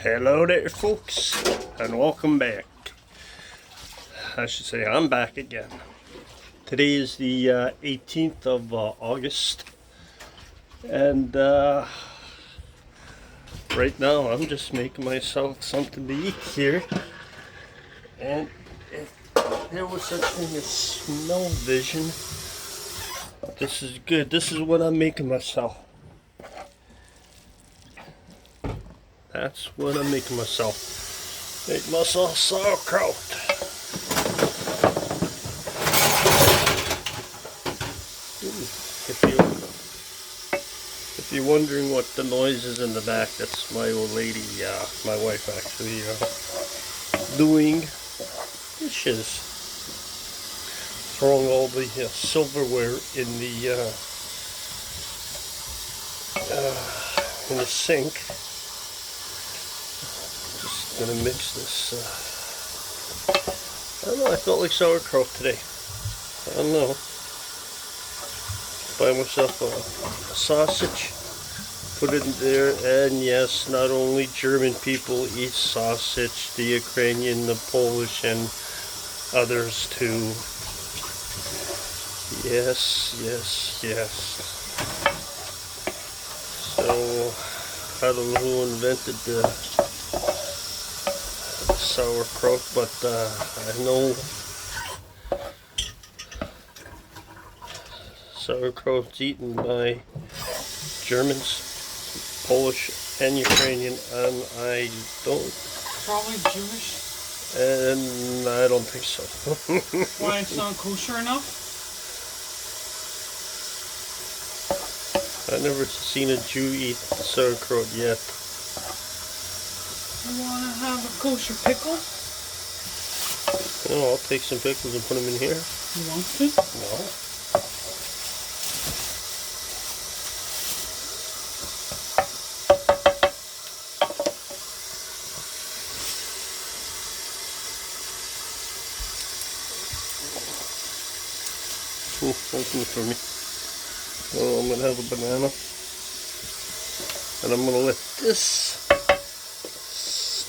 Hello there, folks, and welcome back. I should say I'm back again. Today is the 18th of August, and right now I'm just making myself something to eat here. And if there was such thing as smell vision, this is good. This is what I'm making myself. That's what I'm making myself. Make myself sauerkraut. If you're wondering what the noise is in the back, that's my old lady, my wife actually, doing dishes. Throwing all the silverware in the sink. Gonna mix this. I don't know. I felt like sauerkraut today. I don't know. Buy myself a sausage, put it in there, and yes, not only German people eat sausage, the Ukrainian, the Polish, and others too. Yes, yes, yes. So I don't know who invented the sauerkraut, but I know sauerkraut's eaten by Germans, Polish, and Ukrainian, and I don't. Probably Jewish. And I don't think so. Why, it's not kosher enough? I've never seen a Jew eat sauerkraut yet. You wanna have a kosher pickle? No, I'll take some pickles and put them in here. You want to? No. Open it for me. Oh, I'm gonna have a banana, and I'm gonna let this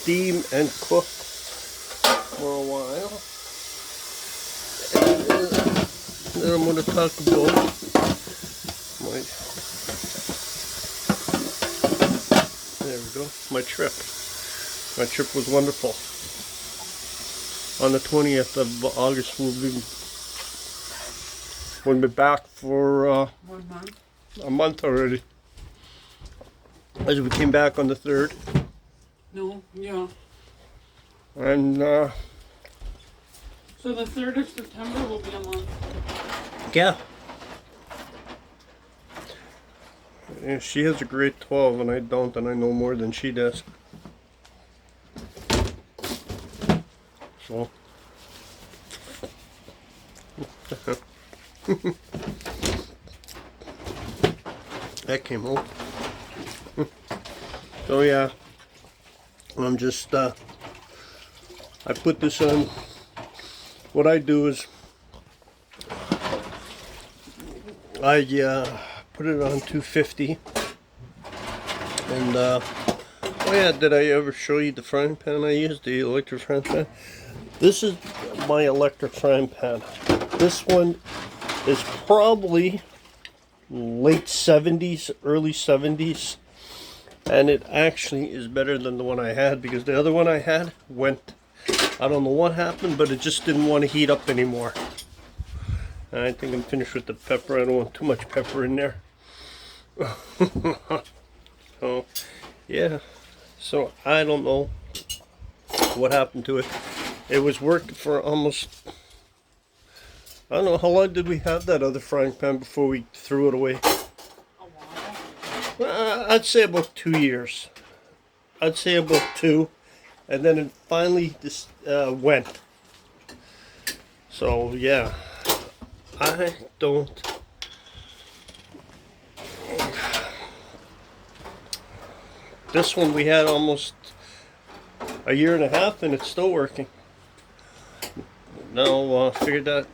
steam and cook for a while, and then I'm gonna talk about my, there we go, my trip. My trip was wonderful. On the 20th of August we'll be back for 1 month. a month already. As we came back on the 3rd. No, yeah. And So the 3rd of September will be a month. yeah. And she has a grade 12 and I don't, and I know more than she does. So that came out. So yeah, I'm just I put this on. What I do is I put it on 250, and oh yeah, did I ever show you the frying pan I use, the electric frying pan? This is my electric frying pan. This one is probably late 70s, early 70s, and it actually is better than the one I had, because the other one I had went, I don't know what happened, but it just didn't want to heat up anymore. And I think I'm finished with the pepper. I don't want too much pepper in there. So yeah, so I don't know what happened to it. It was working for almost, I don't know, how long did we have that other frying pan before we threw it away? A while. I'd say about 2 years. I'd say about 2. And then it finally just went. So yeah, I don't. This one we had almost a year and a half and it's still working. Now figured that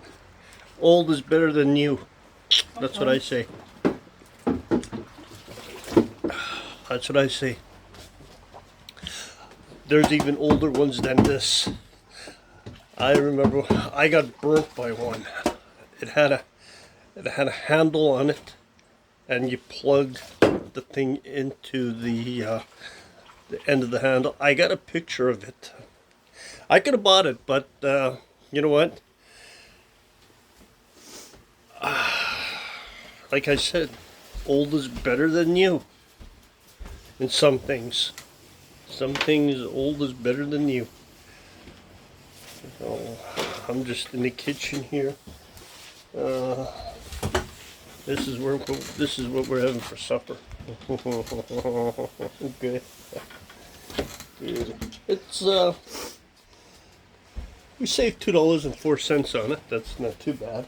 old is better than new. That's what I say. That's what I say. there's even older ones than this. I remember I got burnt by one. It had a handle on it, and you plugged the thing into the end of the handle. I got a picture of it. I could have bought it, but you know what? Like I said, old is better than new. In some things. Some things, old is better than new. So, I'm just in the kitchen here. This is what we're having for supper. Good. It's we saved $2.04 on it. That's not too bad.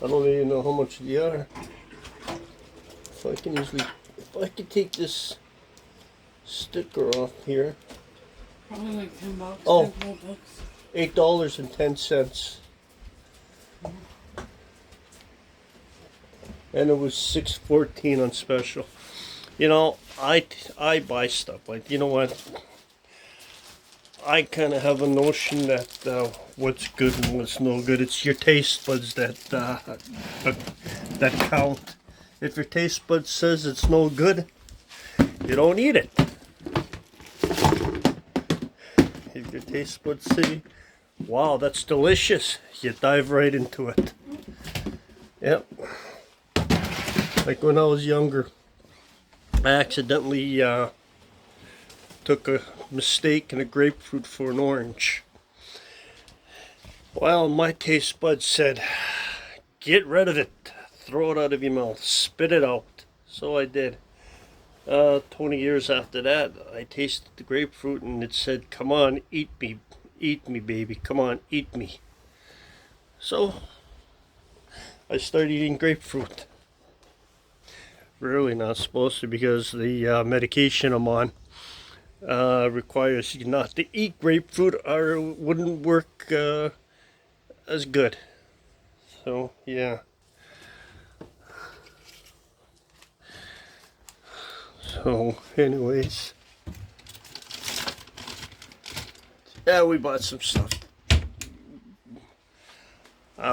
I don't even know how much they are. If I could take this sticker off here. Probably like $10. Oh. $10. $8.10. And it was $6.14 on special. You know, I buy stuff like, you know what? I kind of have a notion that what's good and what's no good. It's your taste buds that count. If your taste bud says it's no good, you don't eat it. If your taste buds say, wow, that's delicious, you dive right into it. Yep. Like when I was younger, I accidentally took a mistake in a grapefruit for an orange. Well, my taste bud said, get rid of it. Throw it out of your mouth. Spit it out. So I did. 20 years after that, I tasted the grapefruit and it said, come on, eat me. Eat me, baby. Come on, eat me. So, I started eating grapefruit. Really not supposed to, because the medication I'm on requires you not to eat grapefruit or it wouldn't work as good. So, yeah. So, anyways. Yeah, we bought some stuff.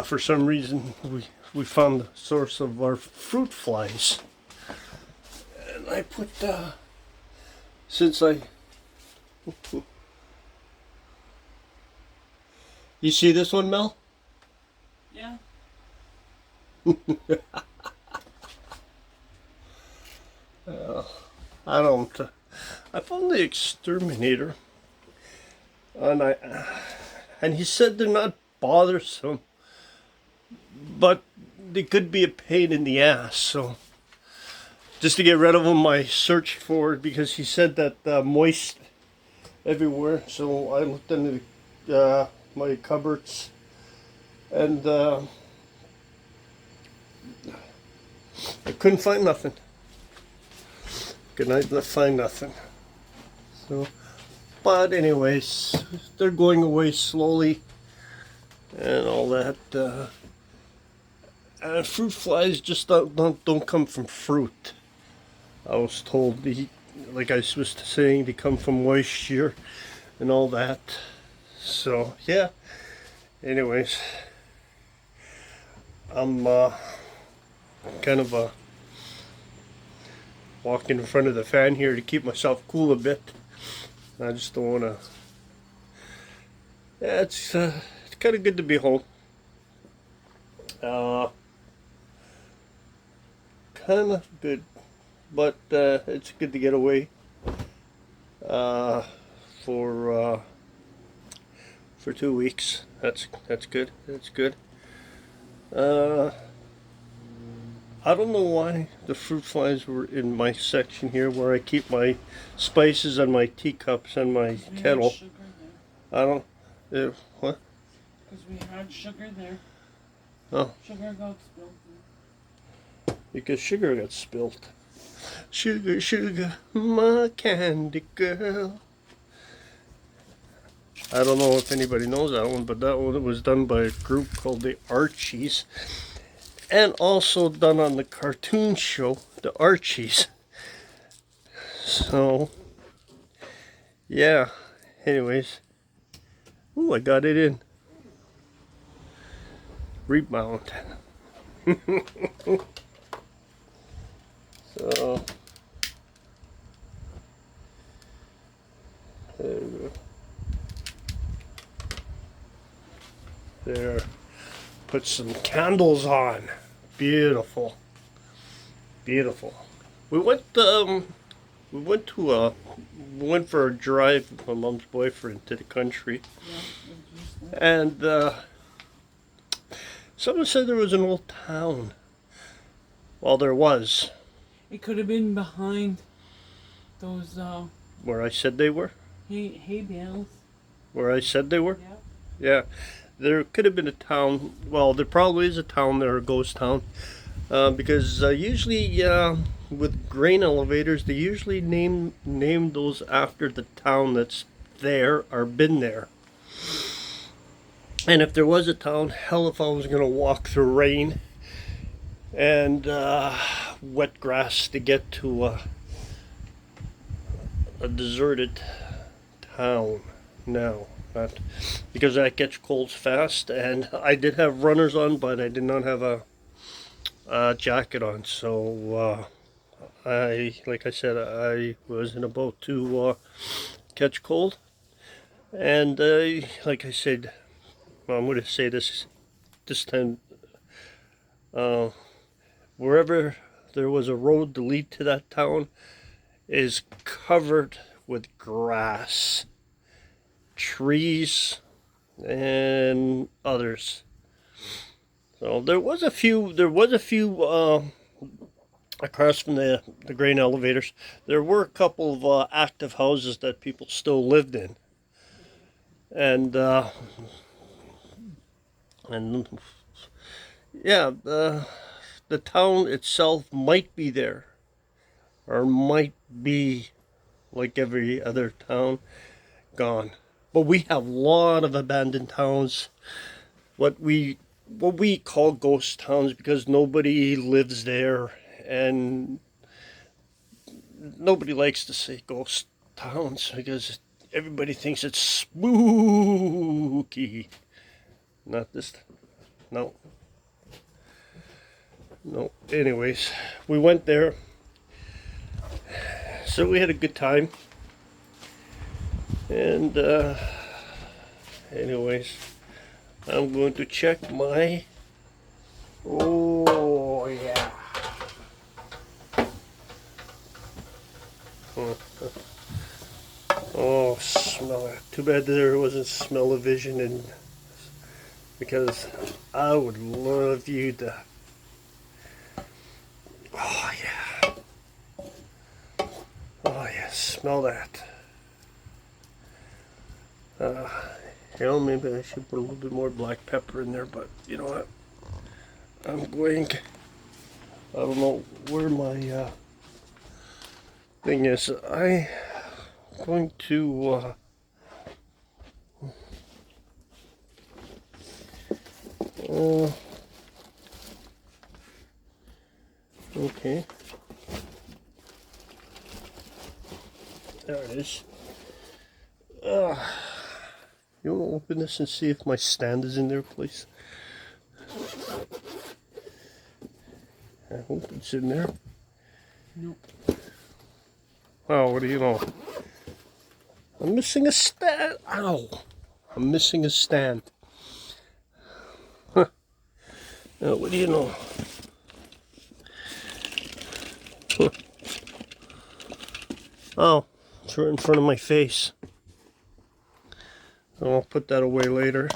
For some reason, we found the source of our fruit flies. And I put, since I... You see this one, Mel? Yeah. I don't... I found the exterminator. And he said they're not bothersome, but they could be a pain in the ass. So just to get rid of them, I searched for it, because he said that moist everywhere. So I looked into my cupboards, and I couldn't find nothing. Couldn't find nothing. So. But anyways, they're going away slowly and all that. And fruit flies just don't come from fruit. I was told, like I was saying, they come from moisture and all that. So yeah. Anyways, I'm kind of walking in front of the fan here to keep myself cool a bit. I just don't want to. Yeah, it's kind of good to be home. Kind of good, but it's good to get away. For 2 weeks. That's good. That's good. I don't know why the fruit flies were in my section here where I keep my spices and my teacups and my kettle. I don't... what? Because we had sugar there. Oh. Sugar got spilled there. Because sugar got spilled. Sugar, sugar, my candy girl. I don't know if anybody knows that one, but that one was done by a group called the Archies. And also done on the cartoon show, the Archies. So, yeah. anyways. Ooh, I got it in. Rebound. So there we go. There. Put some candles on. Beautiful. Beautiful. We went for a drive with my mom's boyfriend to the country. Yeah, And someone said there was an old town. Well, there was. it could have been behind those Where I said they were? hay bales. Where I said they were? Yeah. Yeah. There could have been a town. Well, there probably is a town there, a ghost town. Because usually with grain elevators, they usually name those after the town that's there or been there. And if there was a town, hell if I was going to walk through rain and wet grass to get to a deserted town. No, not because I catch colds fast, and I did have runners on, but I did not have a jacket on. So like I said, I was in a boat to catch cold, and like I said, well, I'm going to say this time. Wherever there was a road to lead to that town is covered with grass, trees, and others. So there was a few across from the grain elevators. There were a couple of active houses that people still lived in, and yeah, the town itself might be there, or might be like every other town, gone. But we have a lot of abandoned towns, what we call ghost towns, because nobody lives there, and nobody likes to say ghost towns because everybody thinks it's spooky. Not this. No. No. Anyways, we went there. So we had a good time. And anyways, I'm going to check my. Oh yeah. Oh, smell it. Too bad there wasn't smell-o-vision, and because I would love you to. Oh yeah. Oh yeah, smell that. Maybe I should put a little bit more black pepper in there, but you know what? I don't know where my thing is. I'm going to okay. There it is. You want to open this and see if my stand is in there, please? I hope it's in there. Nope. Oh, what do you know? I'm missing a stand. Ow! I'm missing a stand. Huh. Now, what do you know? Huh. Oh, it's right in front of my face. I'll put that away later.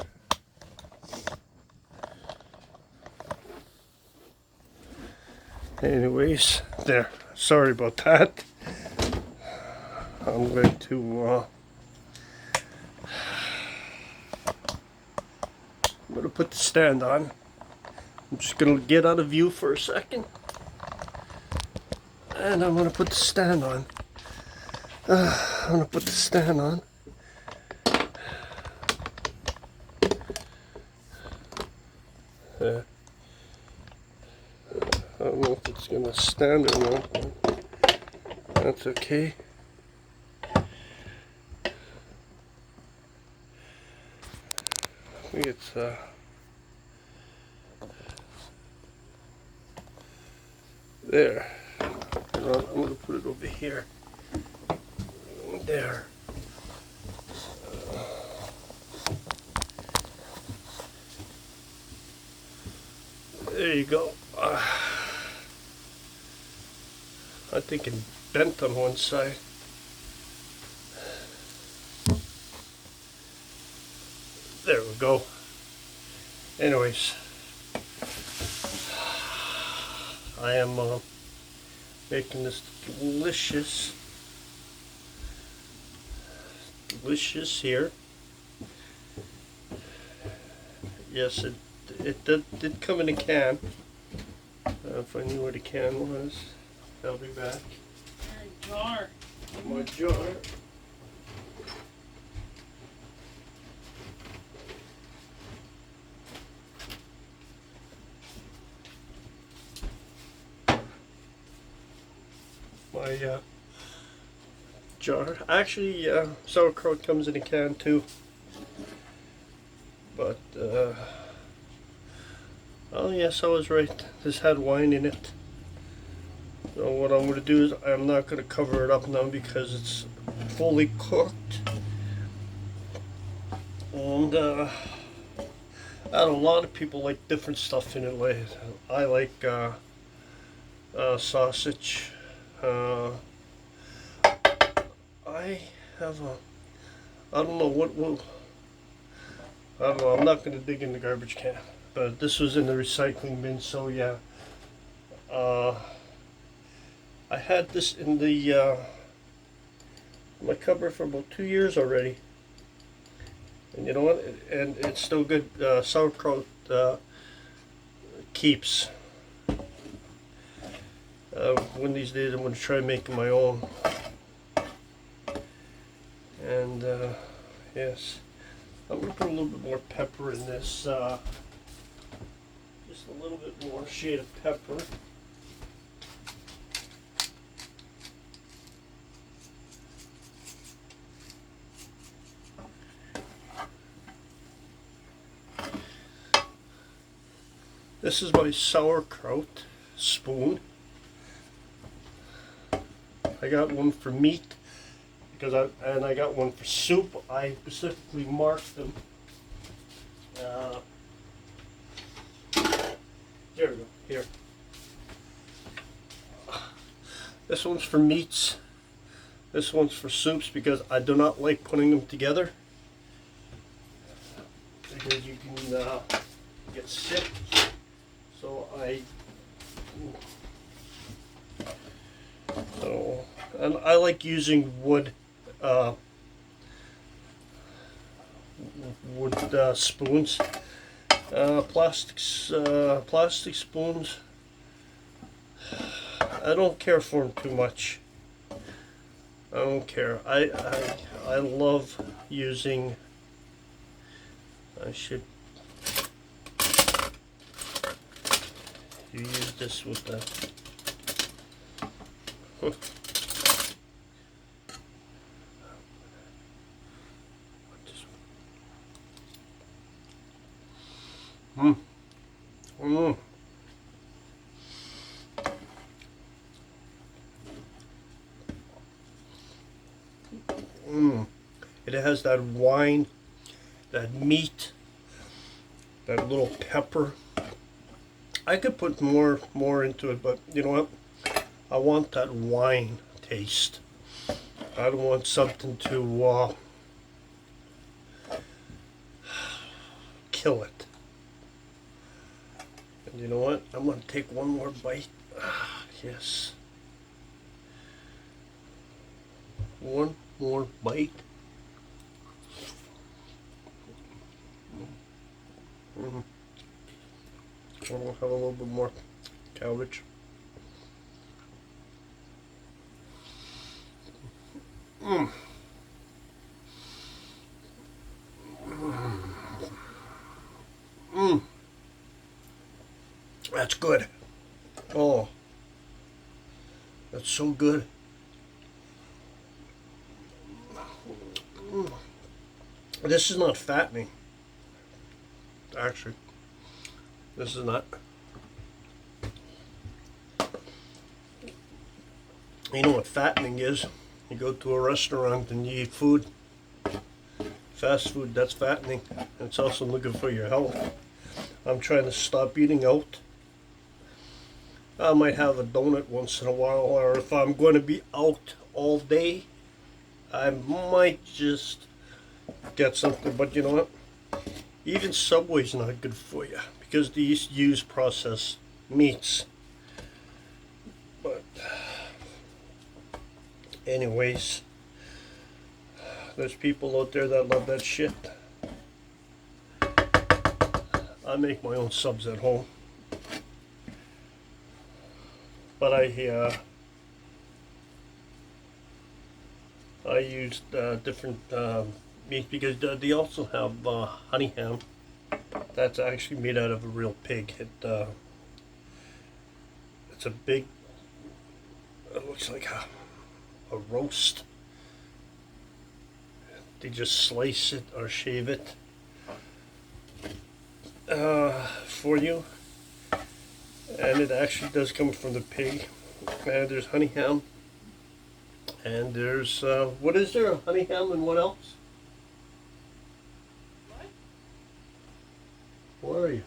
Anyways, there. Sorry about that. I'm going to put the stand on. I'm just going to get out of view for a second. And I'm going to put the stand on. I'm going to put the stand on. I don't know if it's going to stand or not, but that's okay. think it's there. I'm gonna put it over here. There. There you go. I think it bent on one side. There we go. Anyways, I am making this delicious here. Yes, it did come in a can. If I knew where the can was, I'll be back. Jar. My jar. My jar. Actually, sauerkraut comes in a can too. But, oh yes, I was right. This had wine in it. So what I'm going to do is I'm not going to cover it up now because it's fully cooked. And I know a lot of people like different stuff in it. Like I like sausage. I have a. I don't know what will. I don't know. I'm not going to dig in the garbage can, but this was in the recycling bin. So yeah. I had this in the my cupboard for about 2 years already, and you know what? And it's still good. Sauerkraut keeps. One of these days, I'm going to try making my own. And yes, I'm going to put a little bit more pepper in this. Just a little bit more shade of pepper. This is my sauerkraut spoon. I got one for meat because I got one for soup. I specifically marked them. There we go. Here. This one's for meats. This one's for soups because I do not like putting them together because you can get sick. So and I like using wood spoons. Plastic spoons, I don't care for them too much. I don't care. I love using. I should. You use this with the. It has that wine, that meat, that little pepper. I could put more into it, but you know what? I want that wine taste. I don't want something to kill it. And you know what? I'm going to take one more bite. Yes. One more bite. We'll have a little bit more cabbage. That's good. Oh, that's so good. This is not fattening. actually. This is not. You know what fattening is? You go to a restaurant and you eat food. Fast food, that's fattening. It's also not good for your health. I'm trying to stop eating out. I might have a donut once in a while, or if I'm going to be out all day, I might just get something. But you know what? Even Subway's not good for you because these use processed meats. But anyways, there's people out there that love that shit. I make my own subs at home, but I used different meat because they also have honey ham. That's actually made out of a real pig. It's a big. It looks like a roast. They just slice it or shave it for you, and it actually does come from the pig. And there's honey ham, and there's what is there? Honey ham and what else? Where are you?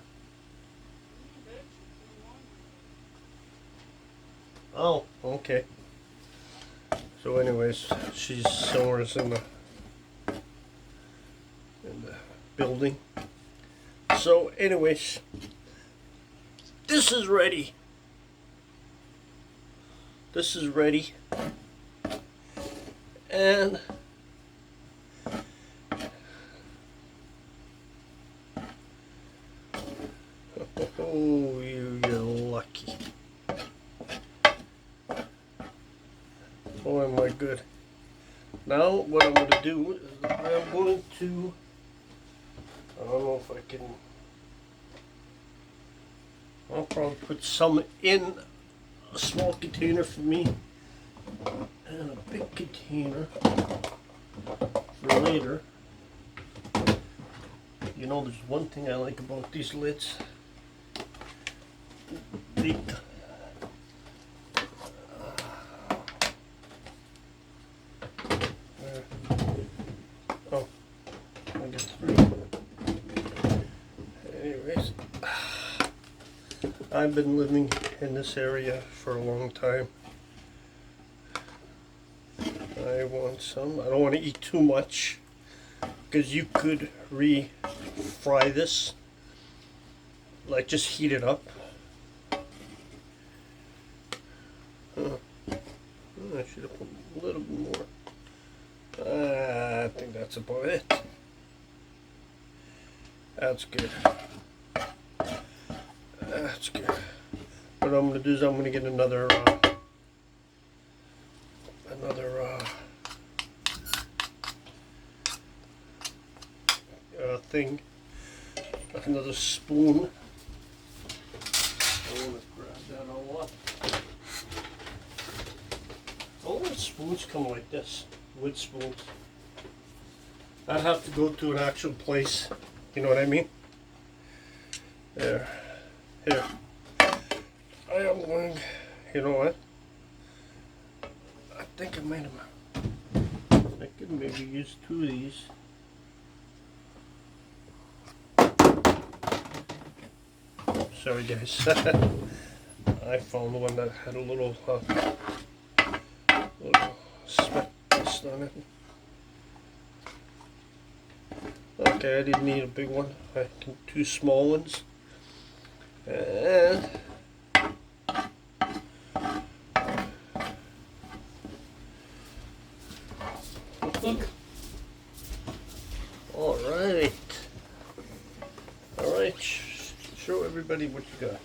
Oh, okay. So anyways, she's somewhere in the building. So anyways, this is ready. This is ready. And oh, you're lucky. Oh, am I good? Now, what I'm going to do is I'm going to, I don't know if I can, I'll probably put some in a small container for me and a big container for later. You know, there's one thing I like about these lids. They, oh, I get three. Anyways, I've been living in this area for a long time. I want some. I don't want to eat too much because you could fry this, like just heat it up. I should have put a little bit more. I think that's about it. That's good. That's good. What I'm going to do is I'm going to get another thing, another spoon. I want to grab that all up. All the spoons come like this, wood spoons. I'd have to go to an actual place, you know what I mean? There. Here. I am going, you know what? I think I might have, I could maybe use two of these. Sorry guys. I found one that had a little speck dust on it. Okay, I didn't need a big one. I can two small ones. And Look. All right. All right. Show everybody what you got.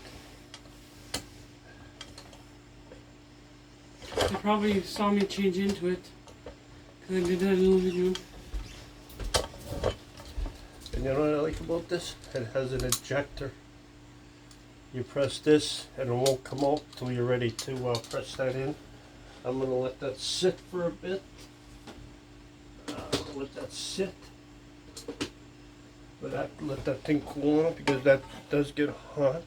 You probably saw me change into it because I did that little video. And you know what I like about this? It has an ejector. You press this and it won't come out till you're ready to press that in. I'm going to let that sit for a bit. Let that sit. But I have to let that thing cool off because that does get hot.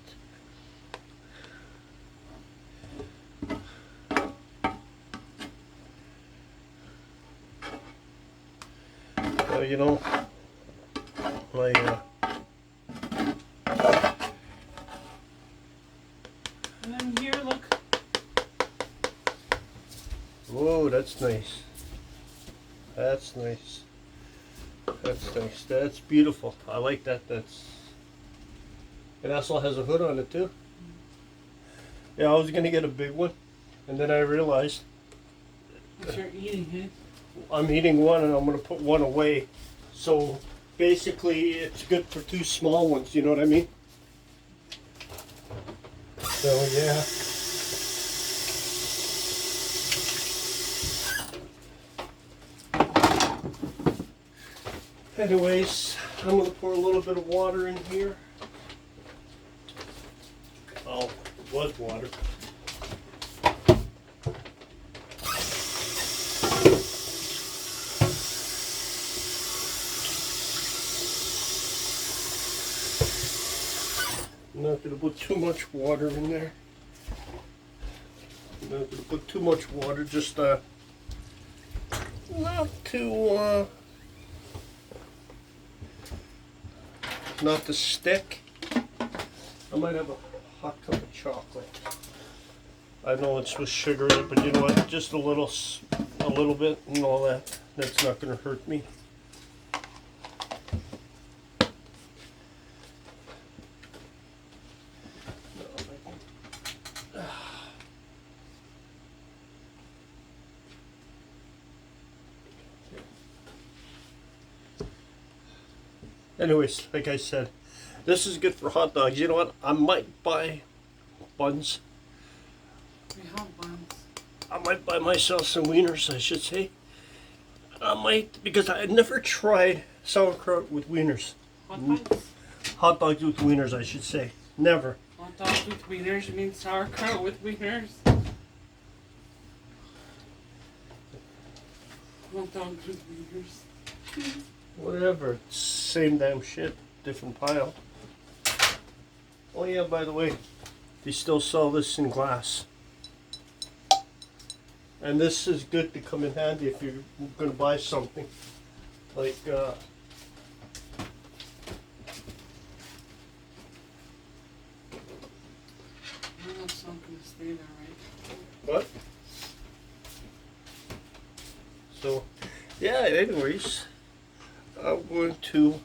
So, you know, my And then here, look. whoa, that's nice. That's nice. That's nice. That's beautiful. I like that. It also has a hood on it too. Yeah, I was gonna get a big one, and then I realized If you're eating it. I'm eating one and I'm gonna put one away. So basically, it's good for two small ones. You know what I mean? So yeah. Anyways, I'm gonna pour a little bit of water in here. Oh, it was water. I'm not gonna put too much water in there. I'm not gonna put too much water, just not to stick. I might have a hot cup of chocolate. I know it's with sugar in it, but you know what? Just a little bit and all that. That's not gonna hurt me. Anyways, like I said, this is good for hot dogs. You know what? I might buy buns. We have buns. I might buy myself some wieners, I should say. I might, because I never tried sauerkraut with wieners. Hot dogs? Hot dogs with wieners, I should say. Never. Hot dogs with wieners means sauerkraut with wieners. Hot dogs with wieners. Whatever. Same damn shit. Different pile. Oh yeah, by the way, they still sell this in glass. And this is good to come in handy if you're going to buy something. Like, I know it's not going to stay there, right? what? So, yeah, anyways, I'm going to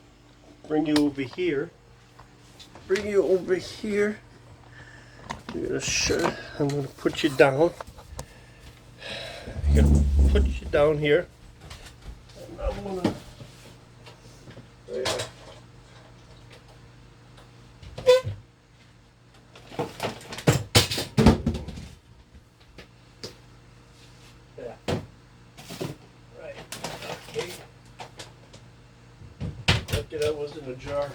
bring you over here. I'm going to put you down. I'm going to put you down here. And I'm going to... Yeah. Right. Okay. Lucky that was in a jar.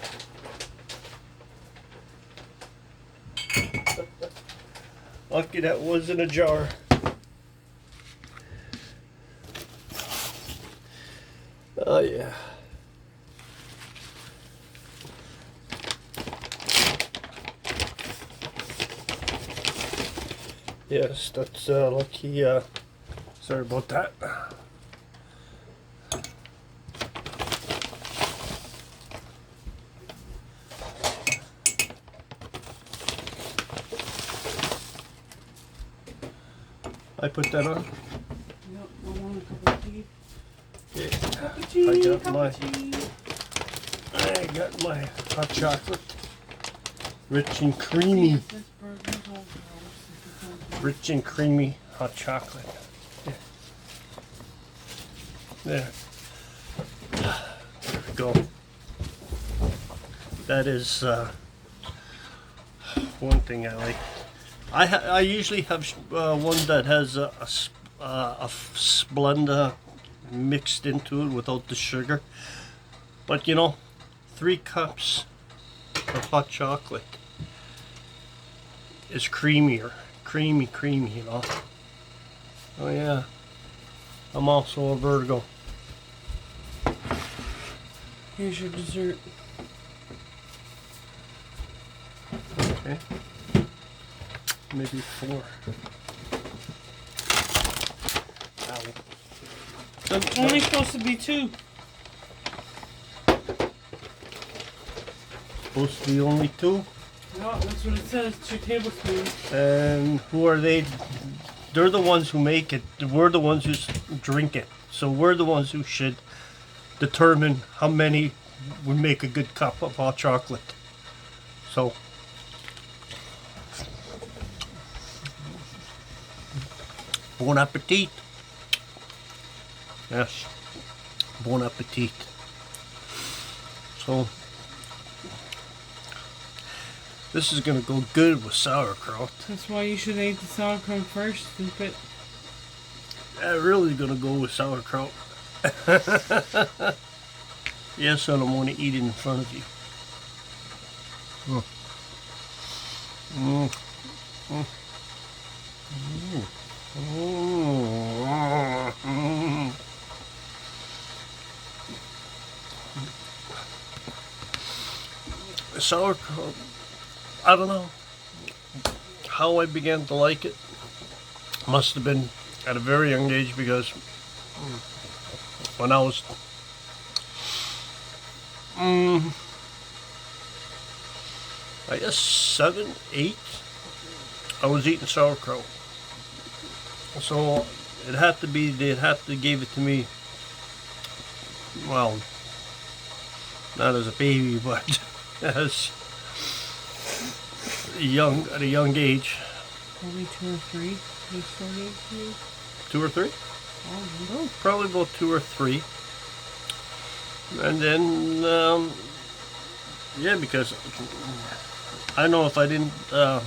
Lucky that was in a jar. Oh yeah. Yes, that's lucky. Sorry about that. I put that on. Yep, I want a cup of tea. Okay. Cup of tea, I got cup my- of tea. I got my hot chocolate. Rich and creamy. This burger's all gross. Rich and creamy hot chocolate. There. There we go. That is one thing I like. I usually have one that has a Splenda mixed into it without the sugar. But you know, 3 cups of hot chocolate is creamier. Creamy, you know. Oh yeah. I'm also a Virgo. Here's your dessert. Okay. Maybe 4. Ow. It's only supposed to be 2. Supposed to be only 2. No, that's what it says. 2 tablespoons. And who are they? They're the ones who make it. We're the ones who drink it. So we're the ones who should determine how many would make a good cup of hot chocolate. So, bon appetit. Yes, bon appetit. So, this is gonna go good with sauerkraut. That's why you should eat the sauerkraut first, stupid. Really gonna go with sauerkraut. Yes, I don't want to eat it in front of you. Sauerkraut, I don't know how I began to like it. Must have been at a very young age, because when I was I guess 7, 8, I was eating sauerkraut. So it had to be, they had to give it to me, well, not as a baby, but as at a young age. Probably 2 or 3. They started to. 2 or 3? Oh, Probably about 2 or 3. And then, yeah, because I know if I didn't, you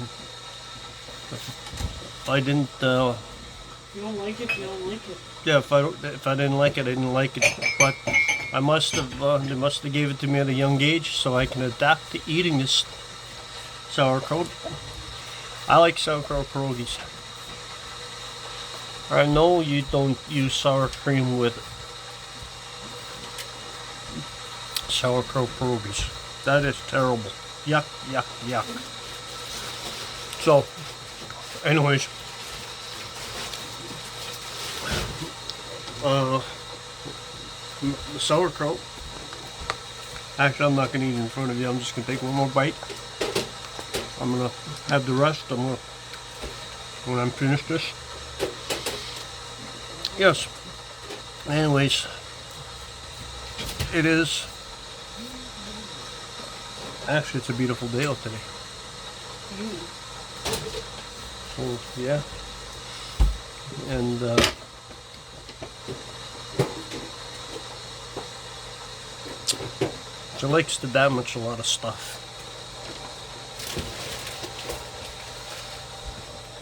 don't like it, you don't like it. yeah, if I didn't like it, I didn't like it. But I must have, they must have gave it to me at a young age, so I can adapt to eating this sauerkraut. I like sauerkraut pierogies. I know you don't use sour cream with sauerkraut pierogies. That is terrible. Yuck, yuck, yuck. So, anyways, the sauerkraut. Actually, I'm not gonna eat it in front of you. I'm just gonna take one more bite. I'm gonna have the rest. When I'm finished this. Yes. Anyways, it is. Actually, it's a beautiful day out today. So yeah, and she likes to damage a lot of stuff.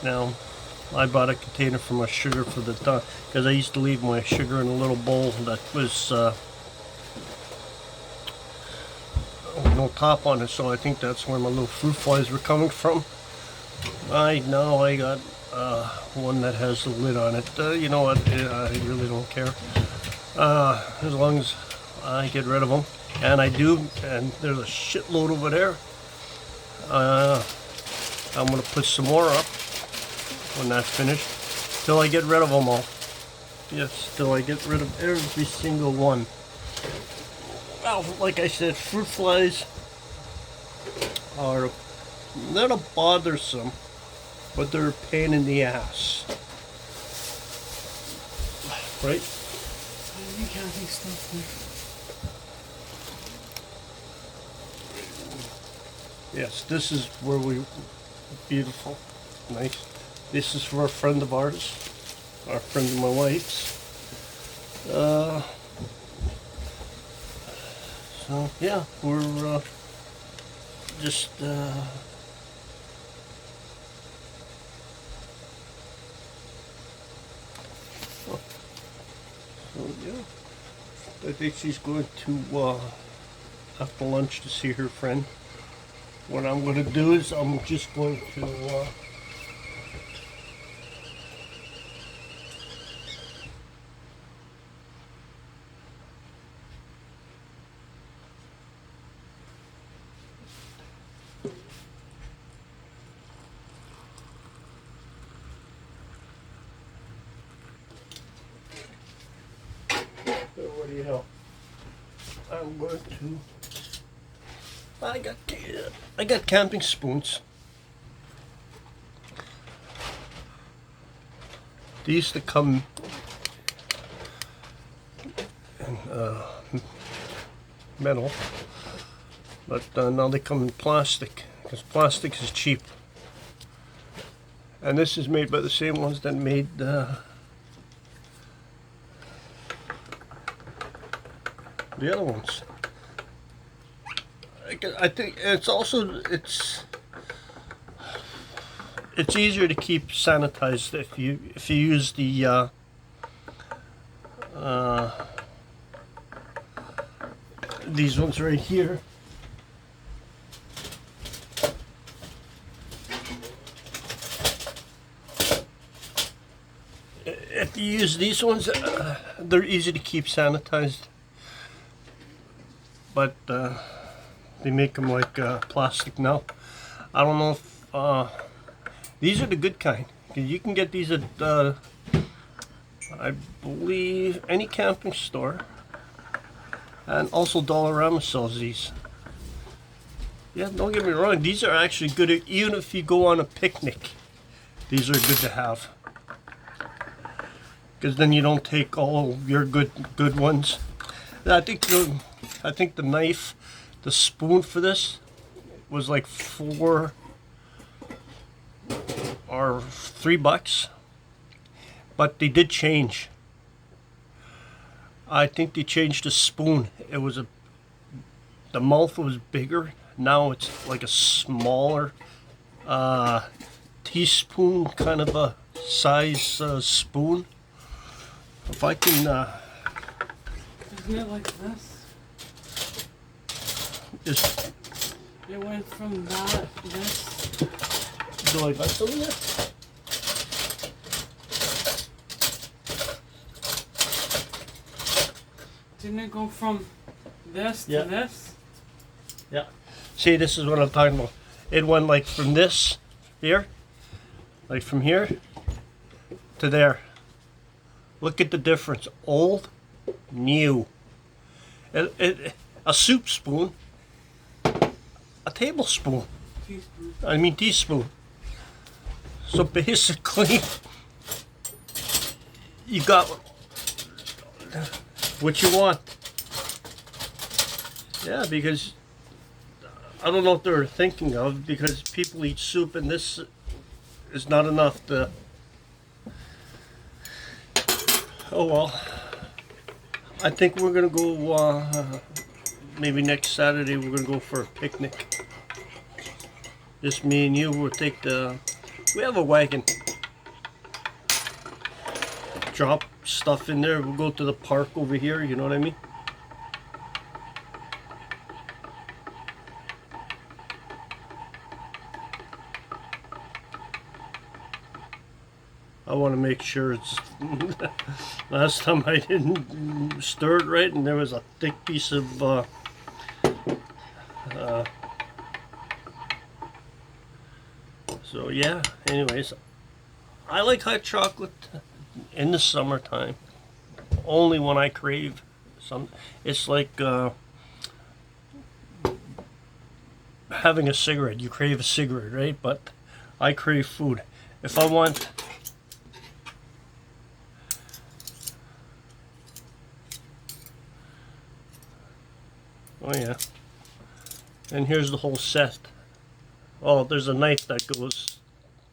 Now, I bought a container for my sugar for the time, because I used to leave my sugar in a little bowl that was no top on it, so I think that's where my little fruit flies were coming from. I got one that has the lid on it. You know what? I really don't care. As long as I get rid of them, and I do. And there's a shitload over there. I'm gonna put some more up when that's finished, till I get rid of them all. Yes, till I get rid of every single one. Well, like I said, fruit flies are not a bothersome, but they're a pain in the ass. Right? You can't take stuff there. Yes, this is where we, beautiful, nice. This is for a friend of ours, our friend of my wife's. So yeah, we're just so yeah, I think she's going to after lunch to see her friend. What I'm going to do is I'm just going to Anyhow, I'm going to. I got camping spoons. They used to come in metal, but now they come in plastic because plastic is cheap. And this is made by the same ones that made the other ones. I think it's also it's easier to keep sanitized if you use the these ones right here. If you use these ones, they're easy to keep sanitized, but they make them like plastic now. I don't know if these are the good kind. You can get these at I believe any camping store, and also Dollarama sells these. Yeah, don't get me wrong, these are actually good even if you go on a picnic. These are good to have, because then you don't take all your good ones. I think the knife, the spoon for this was like $4 or $3, but they did change. I think they changed the spoon. It was the mouth was bigger. Now it's like a smaller teaspoon kind of a size spoon. If I can isn't it like this? just It went from this. do I got some of that? Didn't it go from this Yeah. to this? Yeah. See, this is what I'm talking about. It went like from this here, like from here to there. Look at the difference. Old, new. A soup spoon, a tablespoon. Teaspoon. I mean teaspoon. So basically, you got what you want. Yeah, because I don't know what they're thinking of, because people eat soup and this is not enough to. Oh well. I think we're gonna go. Maybe next Saturday we're gonna go for a picnic. Just me and you. We'll take the. We have a wagon. Drop stuff in there. We'll go to the park over here. You know what I mean? I want to make sure it's. Last time I didn't stir it right, and there was a thick piece of. So yeah. Anyways, I like hot chocolate in the summertime. Only when I crave some. It's like having a cigarette. You crave a cigarette, right? But I crave food. If I want. Oh yeah. And here's the whole set. Oh, there's a knife that goes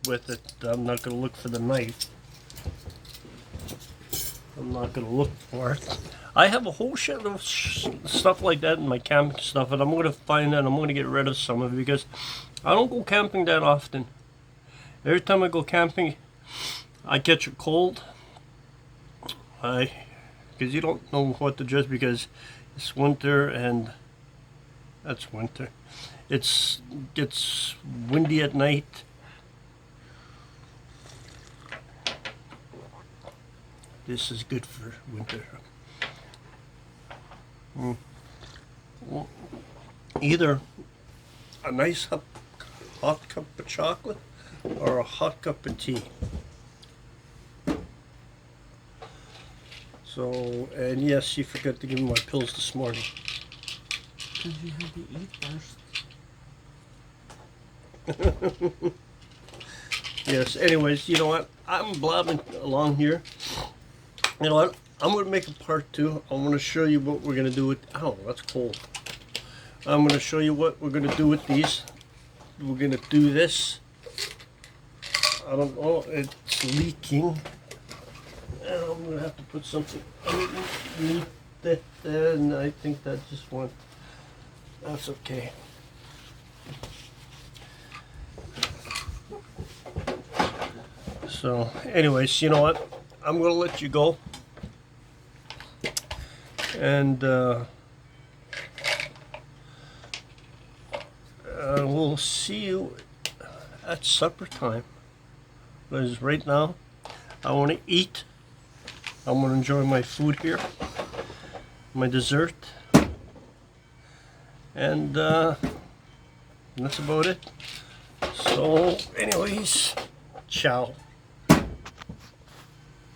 with it. I'm not going to look for the knife. I'm not going to look for it. I have a whole shit of stuff like that in my camping stuff, and I'm going to find that. I'm going to get rid of some of it because I don't go camping that often. Every time I go camping, I catch a cold. Because you don't know what to dress, because it's winter, and that's winter. It gets windy at night. This is good for winter. Well, either a nice hot cup of chocolate or a hot cup of tea. So So, and yes, she forgot to give me my pills this morning. Because you had to eat first. Yes, anyways, you know what? I'm blabbing along here. You know what? I'm going to make a part 2. I'm going to show you what we're going to do with... Ow, that's cold. I'm going to show you what we're going to do with these. We're going to do this. I don't know, it's leaking. And I'm going to have to put something underneath it, and I think that just went... That's okay. So, anyways, you know what? I'm going to let you go. And we'll see you at supper time. Because right now, I want to eat. I want to enjoy my food here, my dessert. And that's about it. So, anyways, ciao.